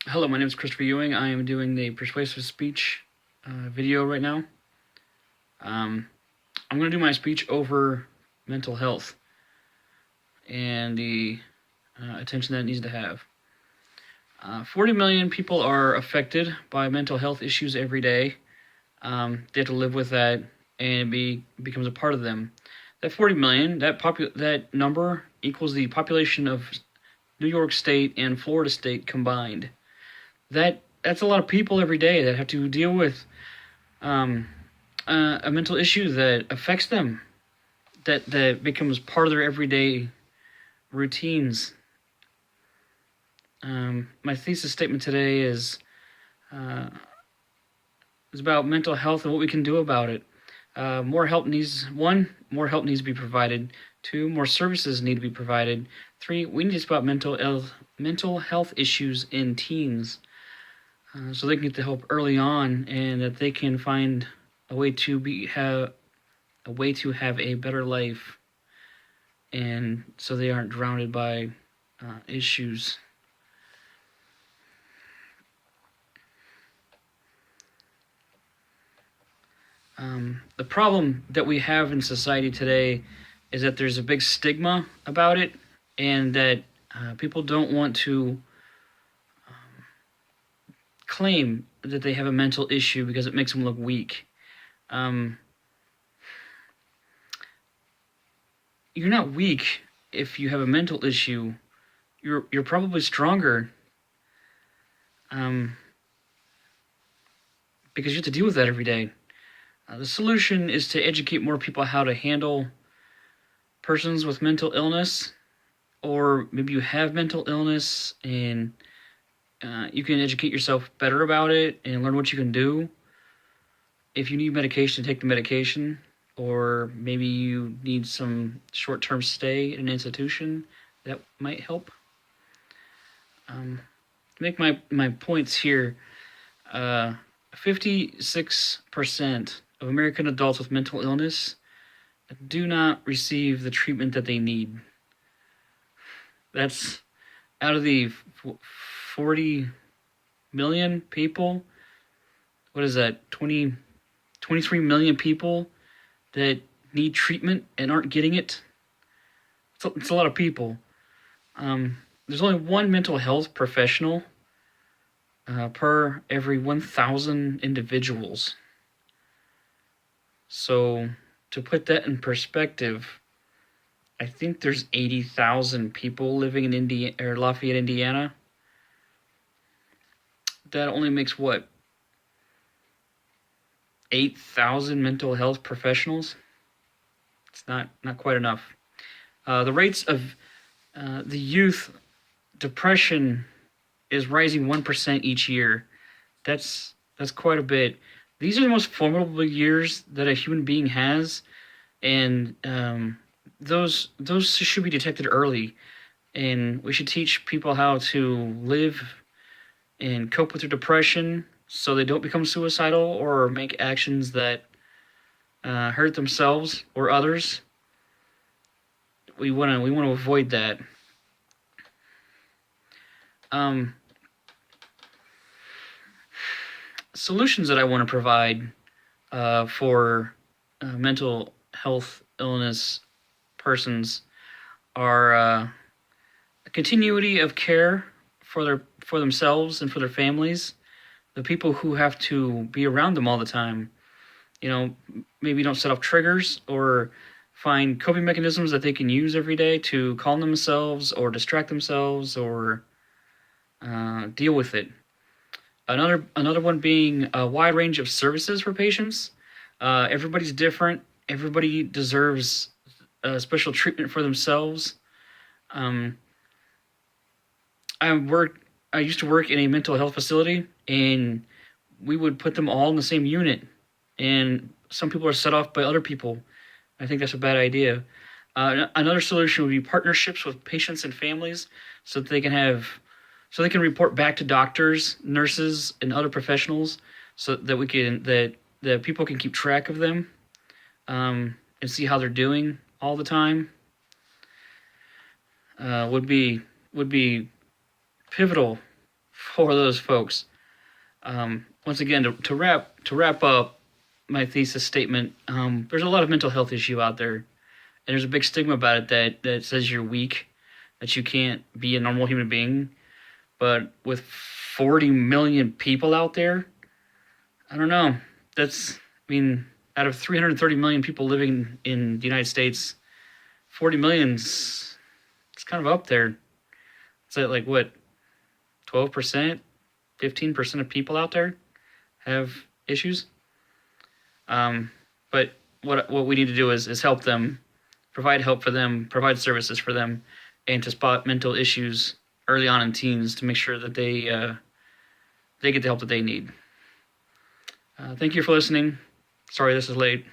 Hello, my name is Christopher Ewing. I am doing the persuasive speech video right now. I'm going to do my speech over mental health and the attention that it needs to have. 40 million people are affected by mental health issues every day. They have to live with that, and it becomes a part of them. That 40 million, that number equals the population of New York State and Florida State combined. That's a lot of people every day that have to deal with a mental issue that affects them, that becomes part of their everyday routines. My thesis statement today is about mental health and what we can do about it. More help needs to be provided. 2, more services need to be provided. 3, we need to spot mental health issues in teens, so they can get the help early on, and that they can find a way to have a better life, and so they aren't drowned by issues. The problem that we have in society today is that there's a big stigma about it, and that people don't want to claim that they have a mental issue because it makes them look weak. You're not weak if you have a mental issue. You're probably stronger, because you have to deal with that every day. The solution is to educate more people how to handle persons with mental illness, or maybe you have mental illness and you can educate yourself better about it and learn what you can do. If you need medication, take the medication, or maybe you need some short-term stay in an institution, that might help. To make my points here, 56% of American adults with mental illness do not receive the treatment that they need. That's out of the 40 million people. What is that? 23 million people that need treatment and aren't getting it. It's a lot of people. There's only one mental health professional per every 1,000 individuals. So, to put that in perspective, I think there's 80,000 people living in Lafayette, Indiana. That only makes what? 8,000 mental health professionals? It's not quite enough. The rates of the youth depression is rising 1% each year. That's quite a bit. These are the most formidable years that a human being has, and those should be detected early. And we should teach people how to live and cope with their depression, so they don't become suicidal or make actions that hurt themselves or others. We want to avoid that. Solutions that I want to provide for mental health illness persons are a continuity of care for themselves and for their families, the people who have to be around them all the time. Maybe don't set off triggers, or find coping mechanisms that they can use every day to calm themselves or distract themselves, or deal with it. Another one being a wide range of services for patients. Everybody's different. Everybody deserves special treatment for themselves. I used to work in a mental health facility, and we would put them all in the same unit. And some people are set off by other people. I think that's a bad idea. Another solution would be partnerships with patients and families, so they can report back to doctors, nurses, and other professionals, so that that people can keep track of them, and see how they're doing all the time. Would be pivotal for those folks. Once again, to wrap up my thesis statement, there's a lot of mental health issue out there, and there's a big stigma about it that says you're weak, that you can't be a normal human being. But with 40 million people out there, I don't know. Out of 330 million people living in the United States, 40 million's it's kind of up there. Is that like what, 12%, 15% of people out there have issues? But what we need to do is help them, provide help for them, provide services for them, and to spot mental issues early on in teens to make sure that they get the help that they need. Thank you for listening. Sorry this is late.